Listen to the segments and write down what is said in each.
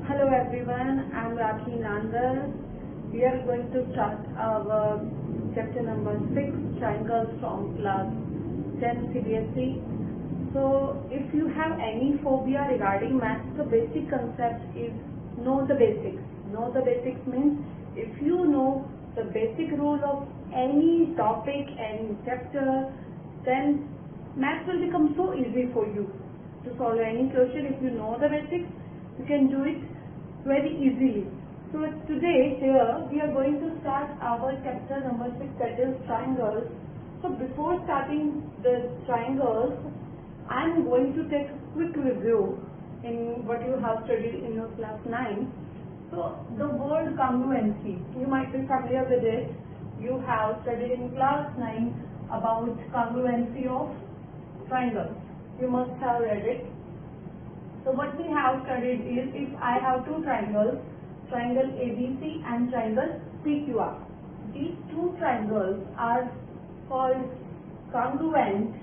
Hello everyone, I'm Rakhi Nandar. We are going to start our chapter number 6, triangles from class 10 CBSE. So if you have any phobia regarding maths, the basic concept is know the basics. Know the basics means if you know the basic rule of any topic, any chapter, then maths will become so easy for you to solve any question. If you know the basics, you can do it very easily. So today here we are going to start our chapter number 6, that is triangles. So before starting the triangles, I am going to take a quick review in what you have studied in your class 9. So the word congruency, you might be familiar with it. You have studied in class 9 about congruency of triangles. You must have read it. So what we have studied is, if I have two triangles, triangle ABC and triangle PQR. These two triangles are called congruent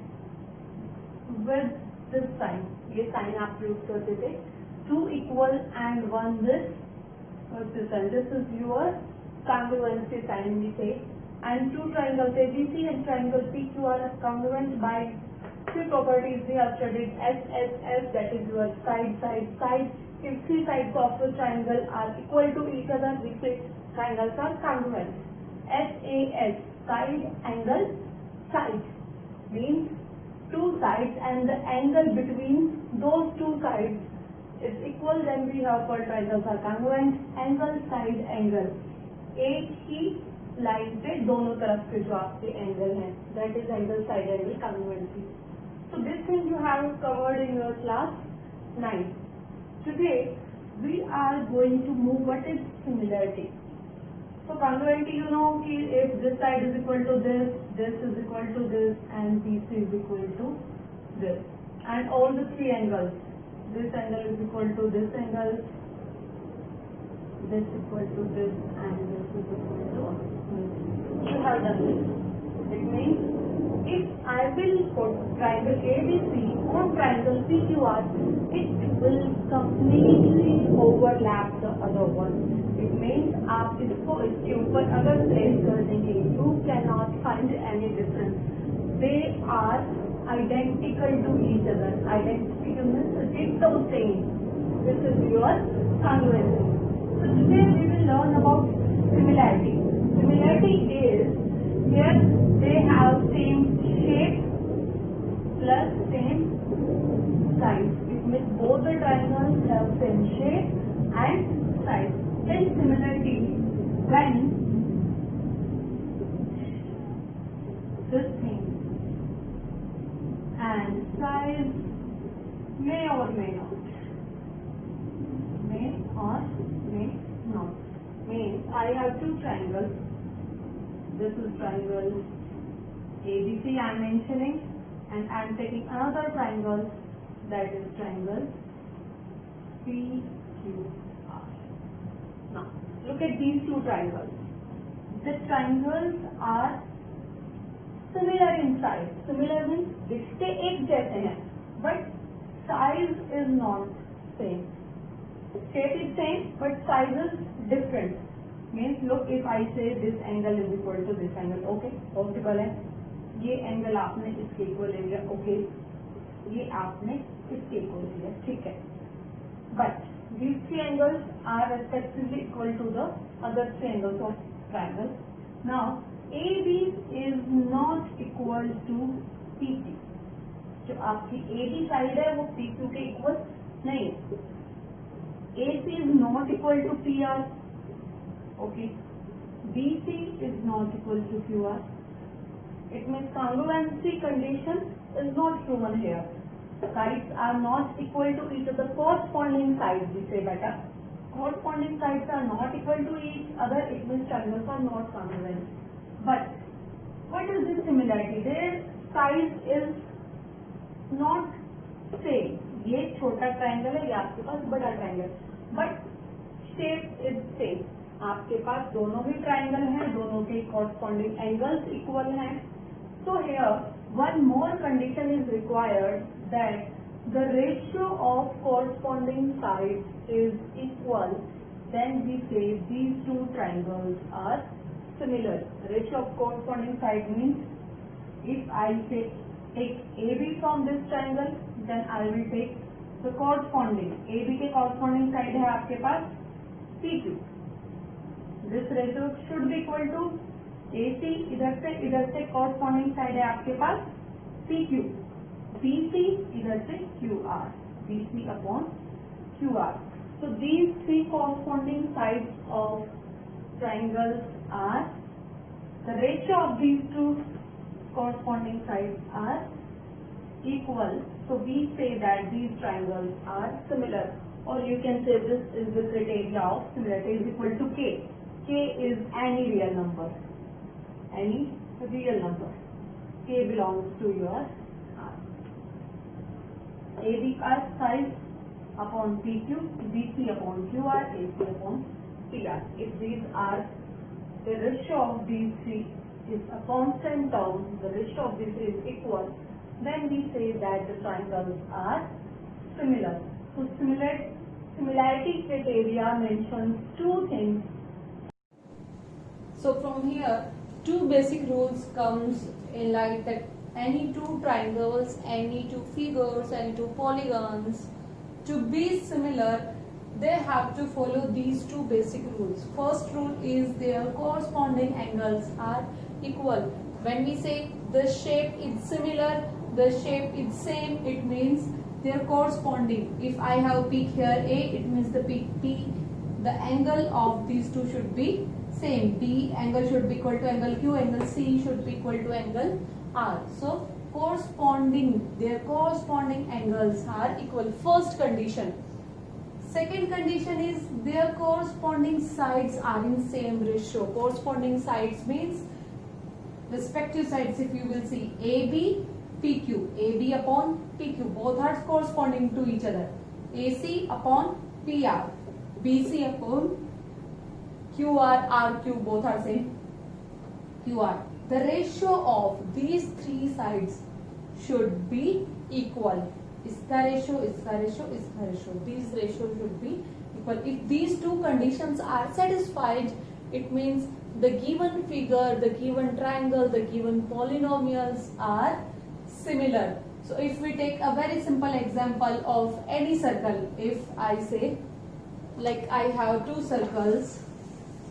with this sign. ये sign आप use करते थे. 2 equal and 1 this. And this is your congruency sign we say. And two triangles ABC and triangle PQR are congruent by three properties we have studied. SSS, that is your side. If three sides of the triangle are equal to each other, we say triangles are congruent. SAS, side, angle, side, means two sides and the angle between those two sides is equal, then we have called triangles are congruent. Angle, side, angle, एक ही line पे दोनों तरफ के जो आपके angle हैं, that is angle, side, angle, congruency. So this thing you have covered in your class 9. Today we are going to move what is similarity. So congruency, you know कि if this side is equal to this, this is equal to this, and this is equal to this, and all the three angles, this angle is equal to this angle, this equal to this, and this is equal to this. You have done this. It means if I will put triangle ABC on triangle PQR, it will completely overlap the other one. It means आप इसको इसके ऊपर अगर place कर देंगे, you cannot find any difference. They are identical to each other. Identical means ditto same. This is your congruency. So today we will learn about similarity. Similarity is here they have same shape plus same size. It means both the triangles have same shape and size. Then similarity when this thing and size may or may not. May or may not. Means I have two triangles. This is triangle ABC I am mentioning, and I am taking another triangle, that is triangle PQR. Now look at these two triangles. The triangles are similar in size. Similar means दिखते एक जैसे हैं, but size is not same. Shape is same, but size is different. Means look, if I say this angle is equal to this angle, okay, possible है. ये angle आपने इसके equal ले लिया, ओके, ये आपने इसके इक्वल ले लिया, ठीक है. But these three angles are respectively equal to the other three angles of triangle. Now AB is not equal to PC. जो आपकी AB साइड है वो PQ के इक्वल नहीं है. AC is not equal to PR. Okay. BC is not equal to QR. It means congruency condition is not proven here. Sides are not equal to each other. Corresponding sides, we say better. Corresponding sides are not equal to each other. It means triangles are not congruent. But what is this similarity? Their size is not same. ये छोटा triangle है, ये आपके पास बड़ा triangle. But shape is same. आपके पास दोनों ही triangle हैं, दोनों के corresponding angles equal हैं. So here one more condition is required, that the ratio of corresponding sides is equal, then we say these two triangles are similar. Ratio of corresponding side means if I say take AB from this triangle, then I will take the corresponding AB के corresponding side है आपके पास PQ. This ratio should be equal to AC इधर से corresponding side है आपके पास PQ. BC इधर से QR, BC upon QR. So these three corresponding sides of triangles are, the ratio of these two corresponding sides are equal. So we say that these triangles are similar, or you can say this is the criteria of similarity is equal to K. K is any real number. Any real number. K belongs to your R. AB का size upon PQ, BC upon QR, AC upon PR. If these are, the ratio of these three is a constant term, the ratio of these three is equal, then we say that the triangles are similar. So similarity criteria mentions two things. So from here, two basic rules comes in light that any two triangles, any two figures, any two polygons, to be similar, they have to follow these two basic rules. First rule is their corresponding angles are equal. When we say the shape is similar, the shape is same, it means their corresponding. If I have peak here A, it means the peak P, the angle of these two should be same. B angle should be equal to angle Q, angle C should be equal to angle R. So their corresponding angles are equal. First condition. Second condition is their corresponding sides are in same ratio. Corresponding sides means respective sides, if you will see AB, PQ, AB upon PQ, both are corresponding to each other. AC upon PR, BC upon QR, RQ, both are same. QR. The ratio of these three sides should be equal. इसका ratio, इसका ratio, इसका ratio. These ratios should be equal. If these two conditions are satisfied, it means the given figure, the given triangle, the given polynomials are similar. So if we take a very simple example of any circle, if I say, like I have two circles,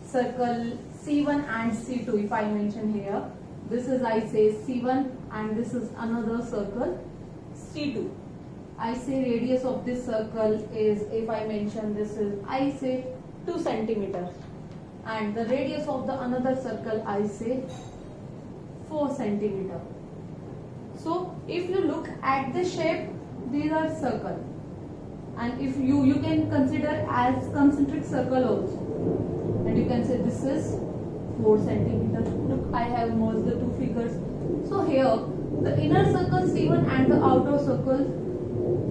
circle C1 and C2, if I mention here, this is I say C1 and this is another circle C2. I say radius of this circle is, if I mention this is, I say 2 centimeters, and the radius of the another circle I say 4 centimeters. So if you look at the shape, these are circle, and if you can consider as concentric circle also, and you can say this is 4 centimeters. Look, I have merged the two figures. So here the inner circle C1 and the outer circle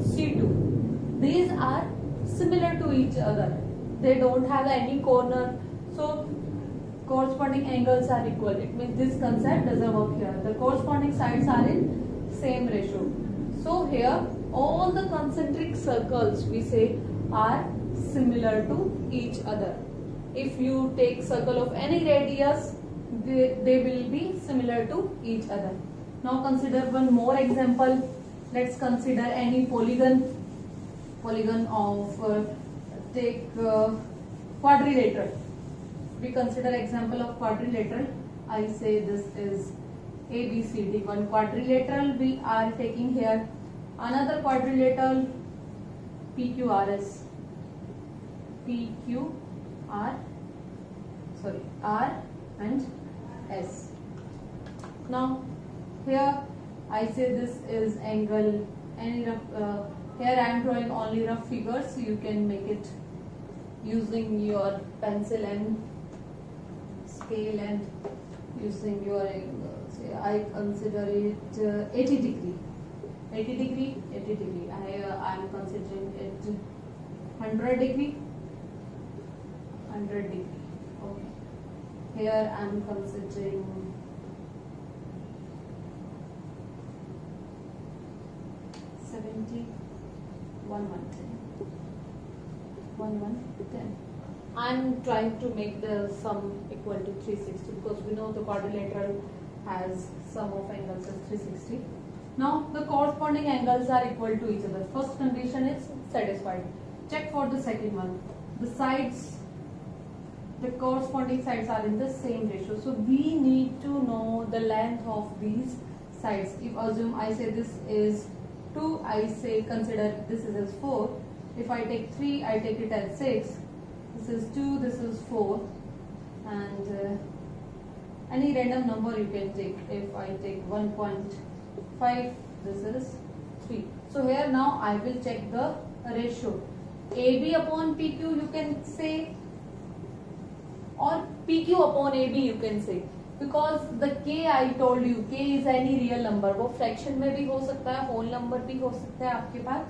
C2, these are similar to each other. They don't have any corner, so corresponding angles are equal. It means this concept doesn't work here. The corresponding sides are in same ratio. So here all the concentric circles we say are similar to each other. If you take circle of any radius, they will be similar to each other. Now consider one more example. Let's consider any polygon of take quadrilateral. We consider example of quadrilateral. I say this is ABCD. One quadrilateral we are taking here. Another quadrilateral PQRS. R and S. Now here I say this is angle, any rough, here I am drawing only rough figures, so you can make it using your pencil and scale and using your say I consider it 80 degree. I am considering it 100 degree. Okay. Here I am considering 70. 10. I'm trying to make the sum equal to 360 because we know the quadrilateral has sum of angles is 360. Now the corresponding angles are equal to each other. First condition is satisfied. Check for the second one. The sides, the corresponding sides are in the same ratio. So we need to know the length of these sides. If assume I say this is 2, I say consider this is as 4. If I take 3, I take it as 6. This is 2, this is 4, and any random number you can take. If I take 1.5, this is 3. So here now I will check the ratio. AB upon PQ you can say, or PQ upon AB you can say, because the K I told you, K is any real number. वो fraction में भी हो सकता है, whole number भी हो सकता है आपके पास.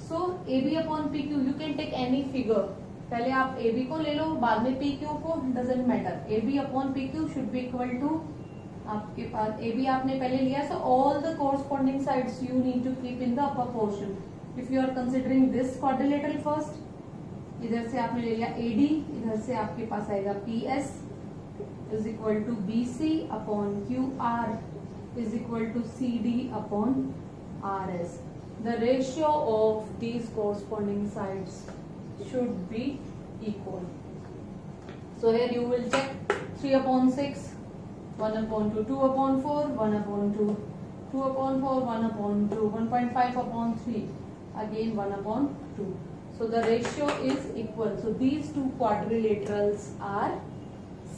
So AB upon PQ you can take any figure. पहले आप AB को ले लो, बाद में PQ को, doesn't matter. AB upon PQ should be equal to, आपके पास AB आपने पहले लिया, so all the corresponding sides you need to keep in the upper portion. If you are considering this quadrilateral first, इधर से आपने ले लिया AD, इधर से आपके पास आएगा PS is equal to BC upon QR is equal to CD upon RS. The ratio of these corresponding sides should be equal. So here you will check 3 upon 6, 1 upon 2, 2 upon 4, 1 upon 2, 2 upon 4, 1 upon 2, 1.5 upon 3, again 1 upon 2. So the ratio is equal. So these two quadrilaterals are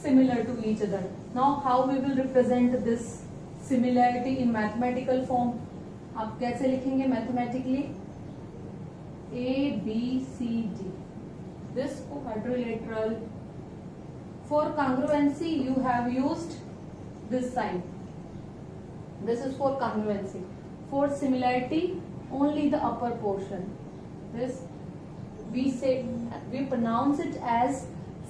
similar to each other. Now how we will represent this similarity in mathematical form? आप कैसे लिखेंगे mathematically? A, B, C, D. This quadrilateral, for congruency you have used this sign. This is for congruency. For similarity, only the upper portion. This we pronounce it as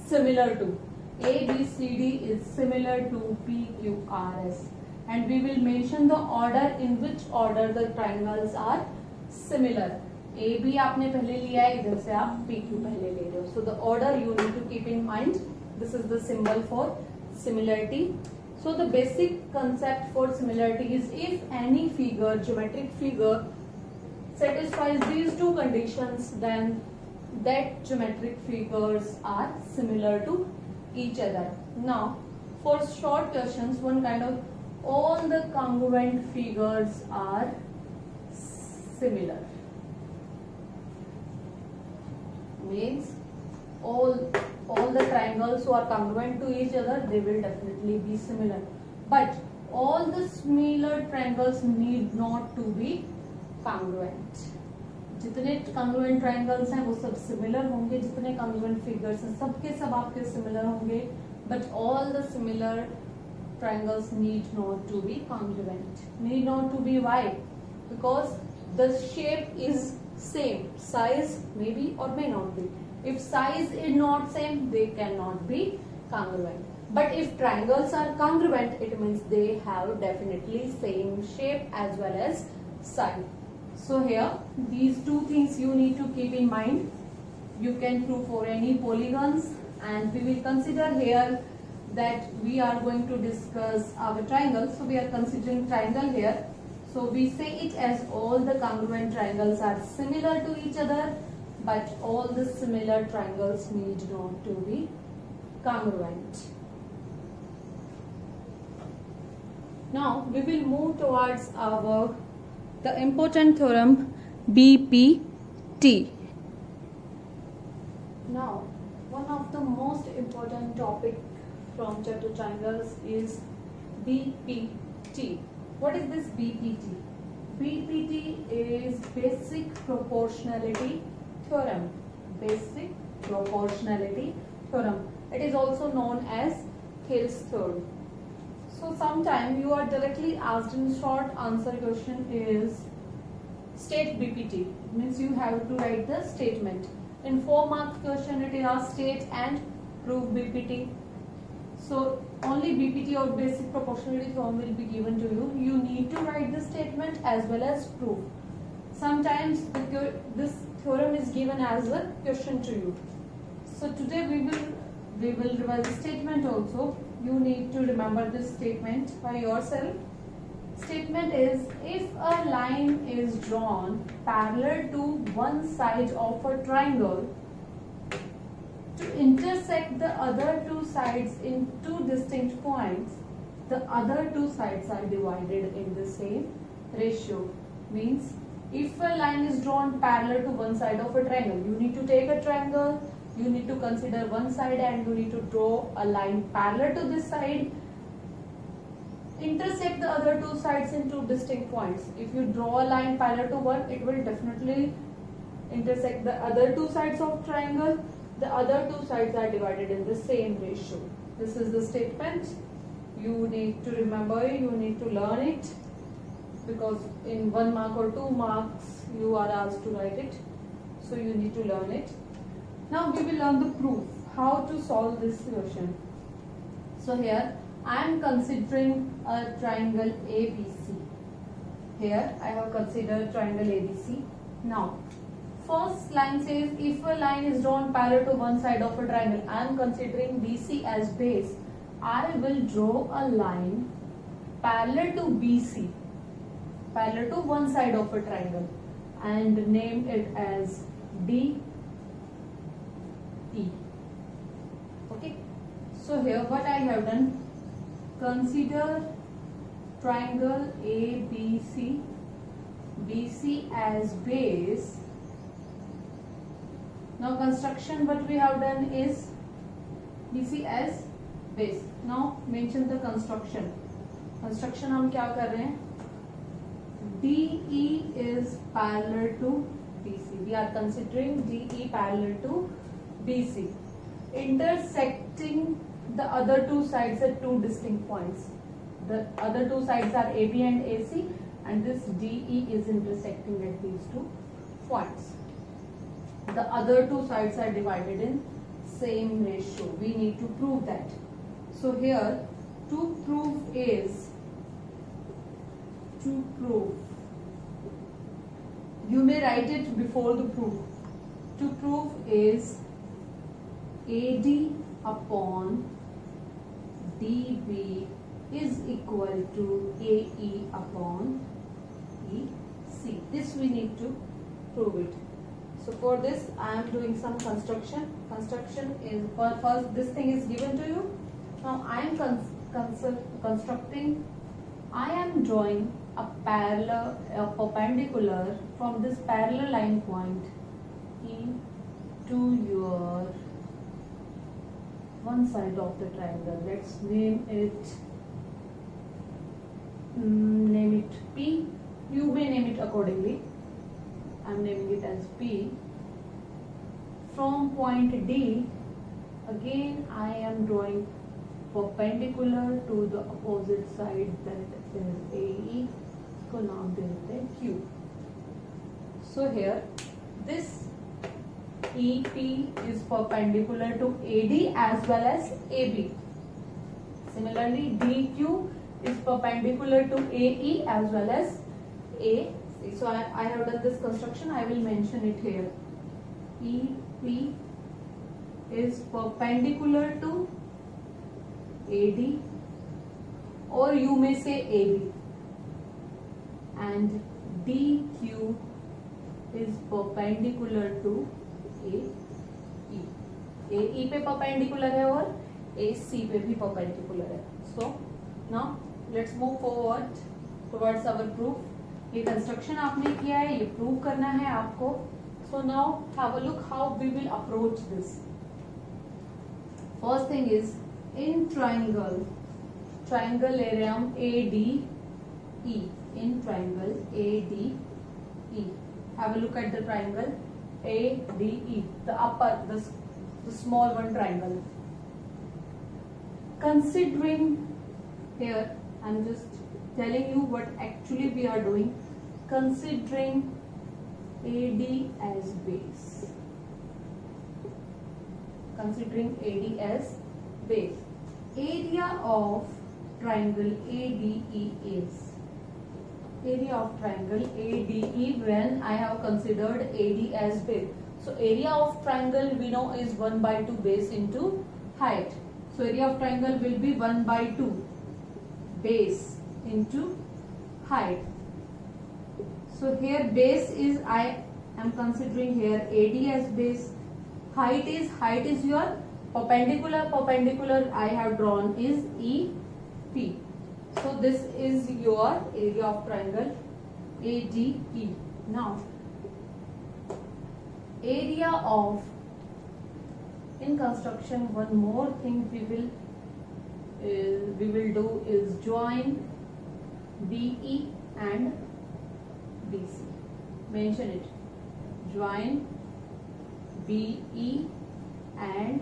similar to. A, B, C, D is similar to P, Q, R, S. And we will mention the order in which order the triangles are similar. A, B आपने पहले लिया है, इधर से आप P, Q पहले ले रहे हो. So the order you need to keep in mind. This is the symbol for similarity. So the basic concept for similarity is if any figure, geometric figure, satisfies these two conditions, then that geometric figures are similar to each other. Now, for short questions, one kind of all the congruent figures are similar. Means all the triangles who are congruent to each other, they will definitely be similar. But all the similar triangles need not to be congruent. जितने congruent triangles हैं वो सब similar होंगे, जितने congruent figures हैं सबके सब आपके similar होंगे, but all the similar triangles need not to be congruent. Need not to be why? Because the shape is same, size may be or may not be. If size is not same, they cannot be congruent. But if triangles are congruent, it means they have definitely same shape as well as size. So here, these two things you need to keep in mind. You can prove for any polygons, and we will consider here that we are going to discuss our triangle. So we are considering triangle here. So we say it as all the congruent triangles are similar to each other, but all the similar triangles need not to be congruent. Now we will move towards the important theorem BPT. Now, one of the most important topic from chapter triangles is BPT. What is this BPT? BPT is basic proportionality theorem. Basic proportionality theorem. It is also known as Thales theorem. So sometime you are directly asked in short answer question is state BPT. It means you have to write the statement. In 4-mark question it is asked state and prove BPT. So only BPT or basic proportionality theorem will be given to you. You need to write the statement as well as proof. Sometimes this theorem is given as a question to you. So today we will revise the statement also. You need to remember this statement by yourself. Statement is, if a line is drawn parallel to one side of a triangle to intersect the other two sides in two distinct points, the other two sides are divided in the same ratio. Means if a line is drawn parallel to one side of a triangle, you need to take a triangle, you need to consider one side and you need to draw a line parallel to this side, intersect the other two sides in two distinct points. If you draw a line parallel to one, it will definitely intersect the other two sides of triangle. The other two sides are divided in the same ratio. This is the statement. You need to remember, you need to learn it, because in 1 mark or 2 marks you are asked to write it. So you need to learn it. Now we will learn the proof, how to solve this question. So here I am considering a triangle ABC. Here I have considered triangle ABC. Now first line says, if a line is drawn parallel to one side of a triangle, I am considering BC as base. I will draw a line parallel to BC, parallel to one side of a triangle, and name it as DE. Okay. So here what I have done, consider triangle ABC, BC as base. Now construction what we have done is BC as base. Now mention the construction. Construction हम क्या कर रहे हैं? DE is parallel to BC. We are considering DE parallel to BC, intersecting the other two sides at two distinct points. The other two sides are AB and AC, and this DE is intersecting at these two points. The other two sides are divided in same ratio. We need to prove that. So here to prove is, you may write it before the proof. To prove is AD upon DB is equal to AE upon EC. This we need to prove it. So for this I am doing some construction. Construction is, first this thing is given to you. Now I am constructing, I am drawing a perpendicular from this parallel line point E to your one side of the triangle. Let's name it P. You may name it accordingly. I am naming it as P. From point D, again I am drawing perpendicular to the opposite side, that is AE. को नाम दे देते हैं Q. So here this EP is perpendicular to AD as well as AB. Similarly, DQ is perpendicular to AE as well as AC. So I have done this construction. I will mention it here. EP is perpendicular to AD, or you may say AB, and DQ is perpendicular to AE. AE पे perpendicular है और AC पे भी perpendicular है. So now let's move forward towards our proof. ये construction आपने किया है, ये prove करना है आपको. So now have a look how we will approach this. First thing is, in triangle ले रहे हम ADE. In triangle ADE, have a look at the triangle ADE, the upper, the small one triangle. Considering here, I'm just telling you what actually we are doing. Considering AD as base. Considering AD as base. Area of triangle ADE is area of triangle ADE when I have considered AD as base. So area of triangle we know is 1 by 2 base into height. So area of triangle will be 1 by 2 base into height. So here base is, I am considering here AD as base. Height is your perpendicular I have drawn is EP. So this is your area of triangle ADE. Now area of, in construction one more thing we will do is join BE and BC. Mention it. Join BE and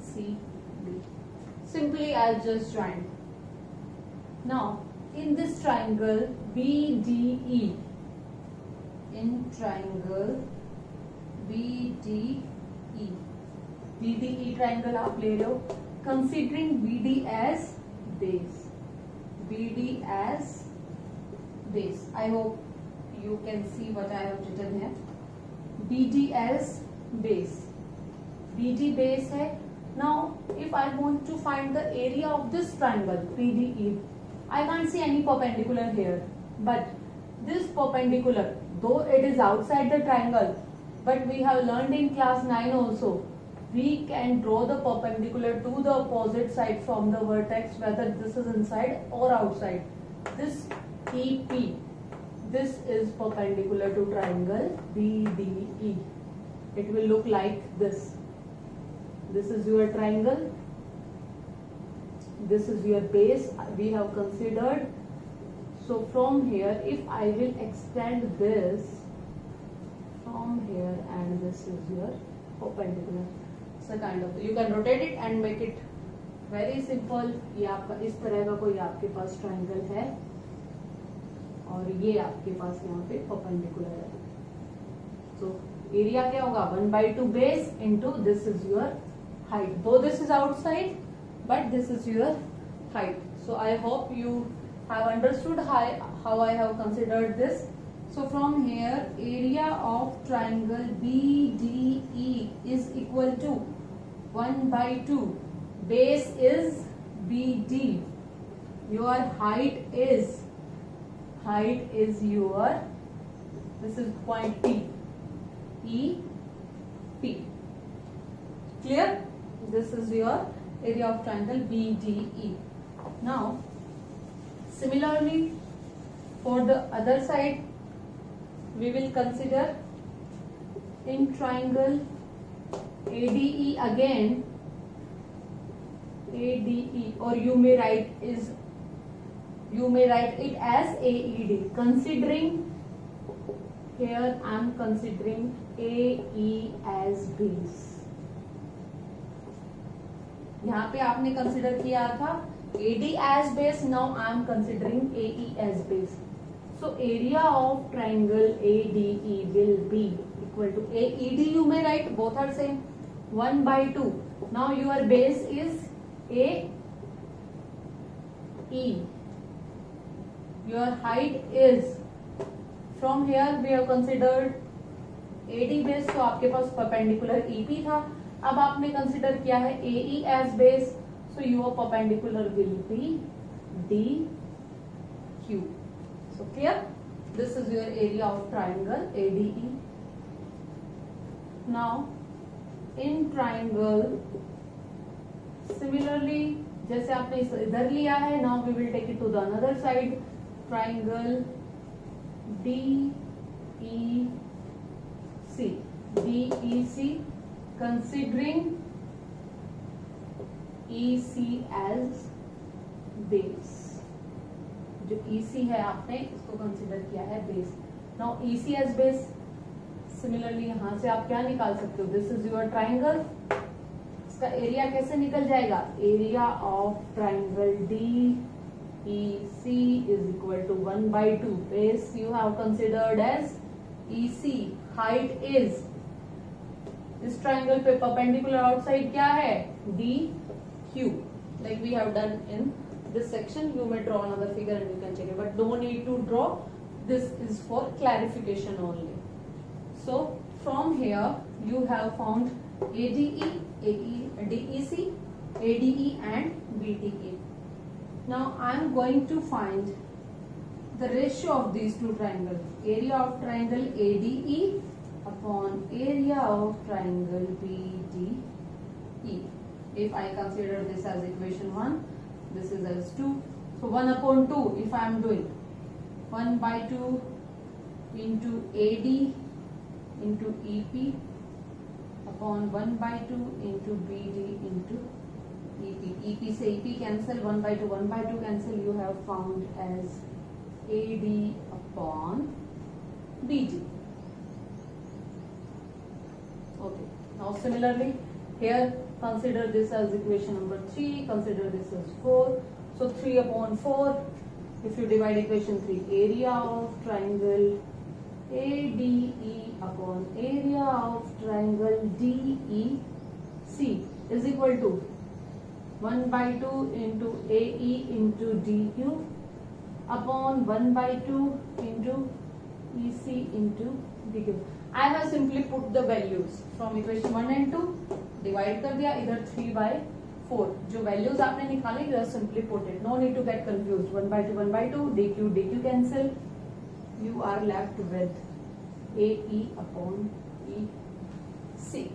CB. Simply I'll just join. Now in this triangle BDE, in triangle BDE triangle आप ले रहे हो, considering BD as base. BD as base. I hope you can see what I have written here. BD as base. BD base है. Now if I want to find the area of this triangle BDE, I can't see any perpendicular here, but this perpendicular, though it is outside the triangle, but we have learned in class 9 also, we can draw the perpendicular to the opposite side from the vertex, whether this is inside or outside. This EP, this is perpendicular to triangle BDE. It will look like this. This is your triangle. This is your base we have considered. So from here, if I will extend this from here, and this is your perpendicular. So kind of, you can rotate it and make it very simple. ये आपका इस तरह का कोई आपके पास triangle है और ये आपके पास यहाँ पे परपेंडिकुलर है. So एरिया क्या होगा 1 by 2 base into this is your height. Though this is outside, but this is your height. So I hope you have understood how I have considered this. So from here, area of triangle BDE is equal to 1 by 2. Base is BD. Your height is your, this is point P. EP. Clear? This is your area of triangle BDE. Now, similarly, for the other side, we will consider in triangle ADE again, ADE, or you may write it as AED. Considering here, I am considering AE as base. यहाँ पे आपने consider किया था AD as base. Now I am considering AE as base. So area of triangle ADE will be equal to AED. You may write, both are same, 1 by 2. Now your base is AE. Your height is, from here we have considered AD base, तो आपके पास perpendicular EP था. अब आपने consider किया है AE as base, so your perpendicular will be DQ. So clear? This is your area of triangle ADE. Now in triangle, similarly, जैसे आपने इधर लिया है, now we will take it to the another side. Triangle DEC, considering EC as base. जो EC है आपने इसको consider किया है base. Now EC as base, similarly यहाँ से आप क्या निकाल सकते हो, दिस इज योर ट्राइंगल. इसका एरिया कैसे निकल जाएगा, area of triangle DEC is equal to 1 by 2. Base you have considered as EC. Height is, इस ट्राइंगल पे परपेंडिकुलर आउटसाइड क्या है, DQ, like we have done in this section, you may draw another figure and you can check it, but no need to draw. This is for clarification only. So from here you have found ADE, DEC, ADE and BDE. Now I am going to find the ratio of these two triangles. Area of triangle ADE upon area of triangle BDE. If I consider this as equation 1, this is as 2. So 1 upon 2, if I am doing 1 by 2 into AD into EP upon 1 by 2 into BD into EP. EP से EP cancel, 1 by 2 cancel, you have found as AD upon BD. Okay. Now similarly, here consider this as equation number 3, consider this as 4. So 3 upon 4, if you divide equation 3, area of triangle ADE upon area of triangle DEC is equal to 1 by 2 into AE into DQ upon 1 by 2 into EC into DQ. I have simply put the values from equation 1 and 2, divide कर दिया, इधर 3 by 4. जो values आपने निकाले, just simply put it. No need to get confused. 1 by 2, DQ cancel. You are left with AE upon EC.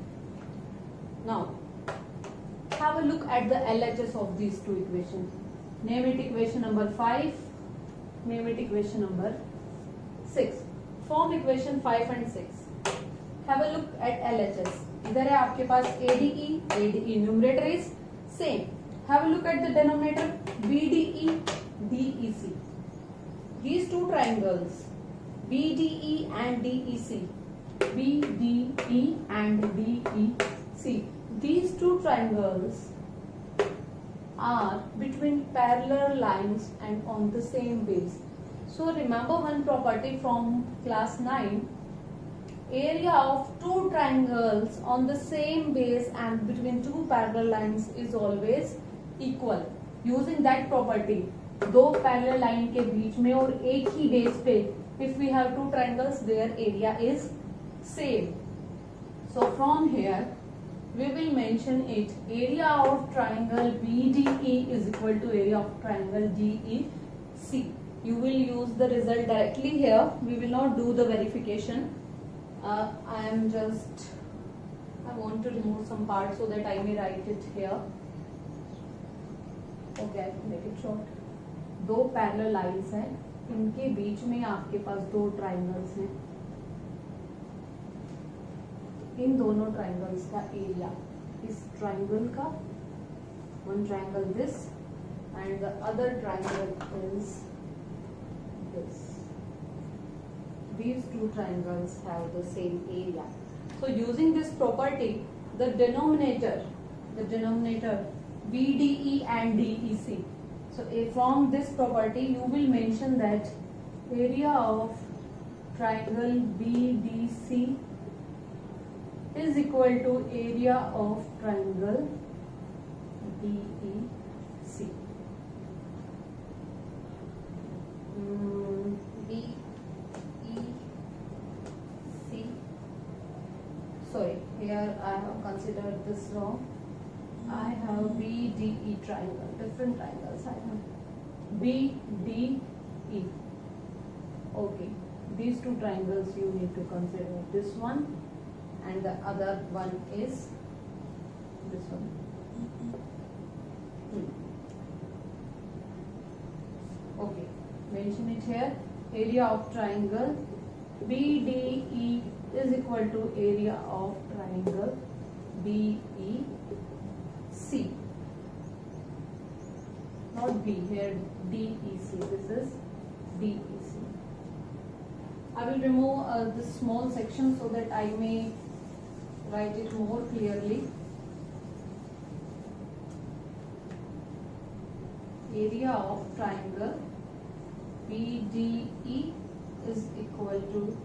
Now, have a look at the LHS of these two equations. Name it equation number 5. Name it equation number 6. Form equation 5 and 6. Have a look at LHS. इधर है आपके पास ADE numerator is same. Have a look at the denominator BDE, DEC. These two triangles BDE and DEC, BDE and DEC. These two triangles are between parallel lines and on the same base. So remember one property from class 9. Area of two triangles on the same base and between two parallel lines is always equal. Using that property, दो parallel line के बीच में और एक ही base पे, if we have two triangles, their area is same. So from here, we will mention it. Area of triangle BDE is equal to area of triangle DEC. You will use the result directly here. We will not do the verification. I want to remove some parts so that I may write it here. Okay, I can make it short. दो parallel lines हैं, इनके बीच में आपके पास दो triangles हैं. इन दोनों triangles का area, इस triangle का, one triangle this and the other triangle is this. These two triangles have the same area. So using this property, the denominator BDE and DEC. So from this property, you will mention that area of triangle BDC is equal to area of triangle DEC. Sorry, here I have considered this wrong. I have BDE triangle, different triangles I have. BDE. Okay, these two triangles you need to consider. This one and the other one is this one. Okay, mention it here. Area of triangle BDE is equal to area of triangle DEC. Not B, here DEC. This is DEC. I will remove this small section so that I may write it more clearly. Area of triangle BDE is equal to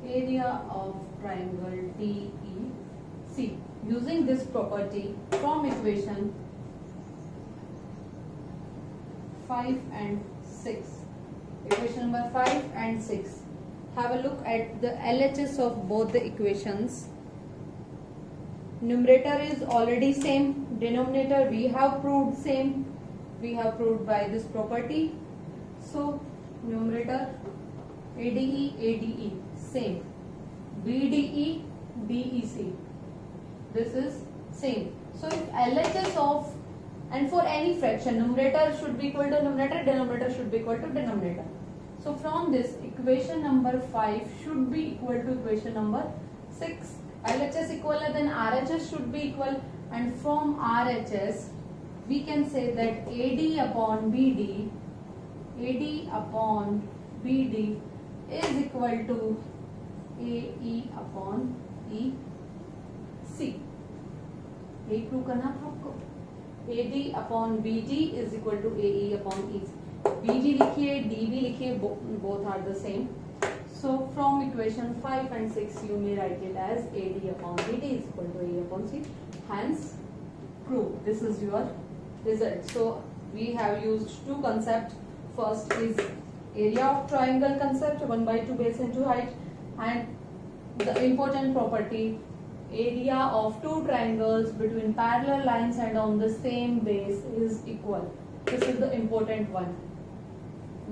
area of triangle DEC. Using this property from equation 5 5 and 6. Equation number 5 and 6. Have a look at the LHS of both the equations. Numerator is already same. Denominator we have proved same. We have proved by this property. So numerator ADE same. BDE DEC. This is same. So if LHS of, and for any fraction, numerator should be equal to numerator, denominator should be equal to denominator. So from this, equation number 5 should be equal to equation number 6. LHS equal, then RHS should be equal, and from RHS we can say that AD upon BD is equal to AE upon EC. एक prove करना था आपको. AD upon BD is equal to AE upon EC. BD लिखिए, DB लिखिए, both are the same. So from equation 5 and 6 you may write it as AD upon BD is equal to AE upon C. Hence prove. This is your result. So we have used two concepts. First is area of triangle concept, 1 by 2 base into height, and the important property, area of two triangles between parallel lines and on the same base is equal. This is the important one.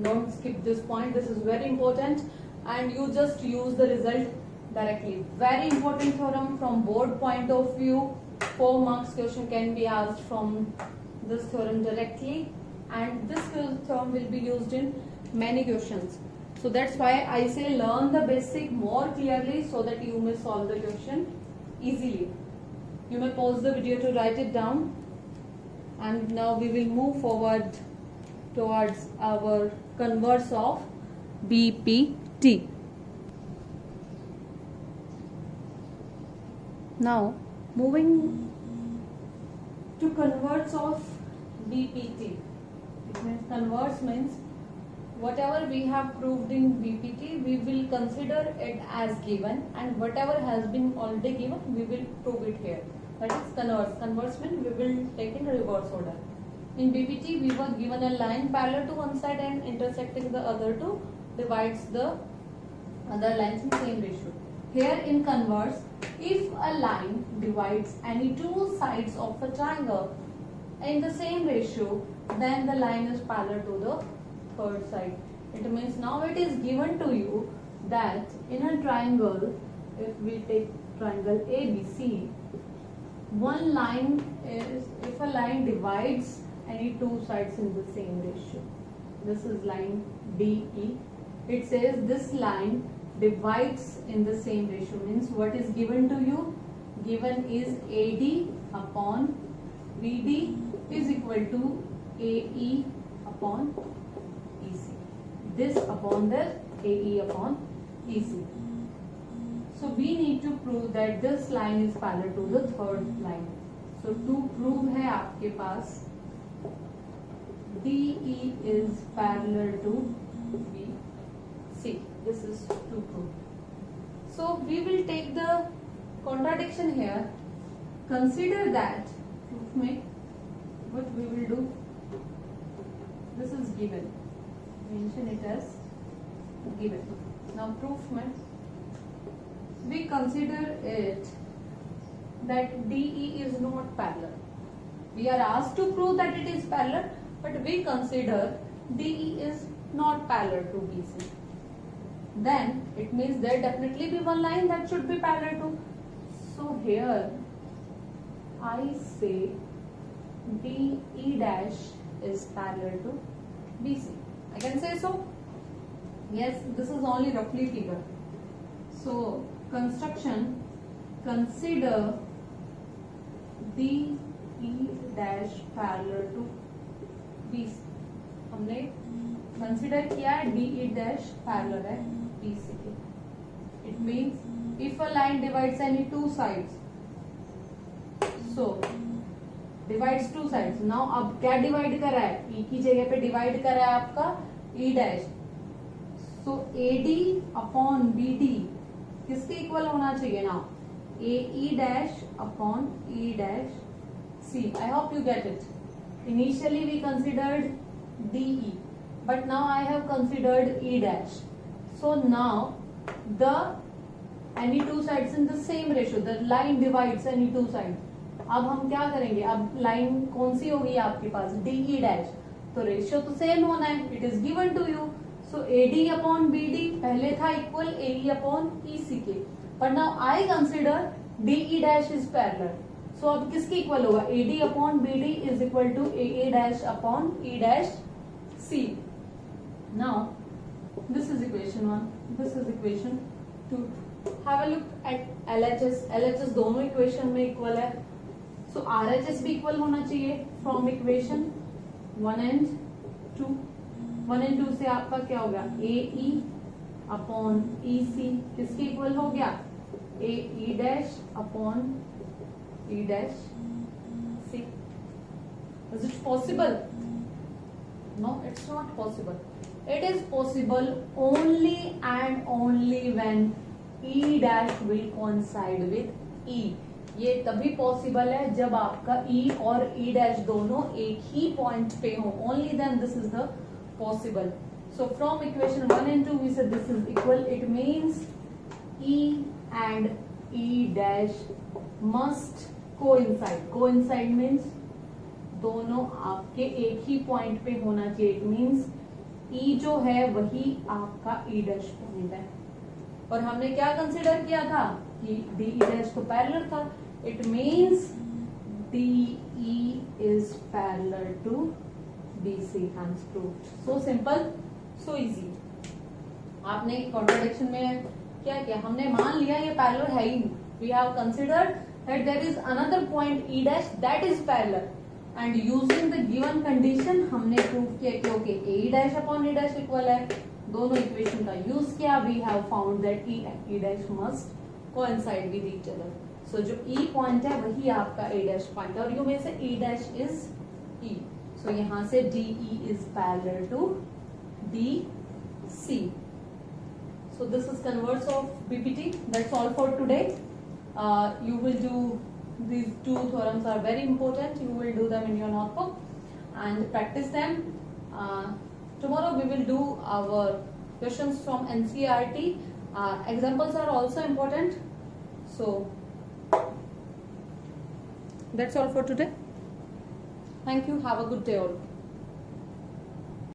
Don't skip this point. This is very important, and you just use the result directly. Very important theorem from board point of view. 4 marks question can be asked from this theorem directly, and this theorem will be used in many questions. So that's why I say learn the basic more clearly so that you may solve the question easily. You may pause the video to write it down, and now we will move forward towards our converse of BPT. Now moving to converse of BPT. It means converse means whatever we have proved in BPT, we will consider it as given, and whatever has been already given, we will prove it here. That is converse. Converse means we will take in reverse order. In BPT, we were given a line parallel to one side and intersecting the other two divides the other lines in same ratio. Here in converse, if a line divides any two sides of a triangle in the same ratio, then the line is parallel to the third side. It means now it is given to you that in a triangle, if we take triangle ABC, one line is, if a line divides any two sides in the same ratio, this is line DE, it says this line divides in the same ratio, means what is given to you? Given is AD upon BD is equal to AE upon EC. This upon the AE upon EC. So we need to prove that this line is parallel to the third line. So to prove है आपके पास DE is parallel to BC. This is to prove. So we will take the contradiction here. Consider that proof में what we will do. This is given. Mention it as given. Now proof में we consider it that DE is not parallel. We are asked to prove that it is parallel, but we consider DE is not parallel to BC. Then it means there definitely be one line that should be parallel to. So here I say DE dash is parallel to BC. I can say so. Yes, this is only roughly figure. So construction, consider DE dash parallel to BC. हमने consider किया है DE dash parallel है BC के. It means if a line divides any two sides, so divides two sides. Now अब क्या divide कर रहा है? E की जगह पे divide कर रहा है आपका E dash. So AD upon BD किसके इक्वल होना चाहिए ना? AE dash upon E dash C. I hope you get it. Initially we considered DE. But now I have considered E dash. So now the any two sides in the same ratio. The line divides any two sides. अब हम क्या करेंगे? अब line कौन सी होगी आपके पास? DE dash. तो ratio तो सेम होना है. It is given to you. So AD upon BD पहले था equal AE upon EC के. But now I consider DE dash is parallel. So अब किसके इक्वल होगा? AD upon BD is equal to AA dash upon E dash C. Now this is equation 1. This is equation 2. Have a look at LHS. LHS दोनों equation में equal है. So RHS भी equal होना चाहिए from equation 1 and 2. 1 and 2 से आपका क्या हो गया? AE अपॉन EC किसके इक्वल हो गया? AE dash upon E dash C. Is it possible? No, it's not possible. It is possible only and only when E dash will coincide with E. ये तभी पॉसिबल है जब आपका E और E dash दोनों एक ही पॉइंट पे हो. Only then this is the possible. So from equation 1 and 2 we said this is equal. It means E and E dash must coincide. Coincide means दोनों आपके एक ही पॉइंट पे होना चाहिए. It means E जो है वही आपका E dash पॉइंट है. और हमने क्या कंसिडर किया था कि DE dash तो पैरेलल था. It means DE is parallel to BC. Hence proved. So simple, so easy. आपने कॉन्ट्रडिक्शन में क्या किया? हमने मान लिया ये पैरेलल है ही नहीं. We have considered that there is another point E dash that is parallel. And using the given condition हमने प्रूव किया कि okay A dash upon E dash equal है. दोनों इक्वेशन का यूज किया. We have found that E dash must coincide with each other. So जो E point है वही आपका A dash पॉइंट है. और यू में से E dash is E. So यहाँ से DE is parallel to DC. So this is converse of PPT. That's all for today. You will do these two theorems are very important. You will do them in your notebook and practice them. Tomorrow we will do our questions from NCERT. Examples are also important. So that's all for today. Thank you. Have a good day all.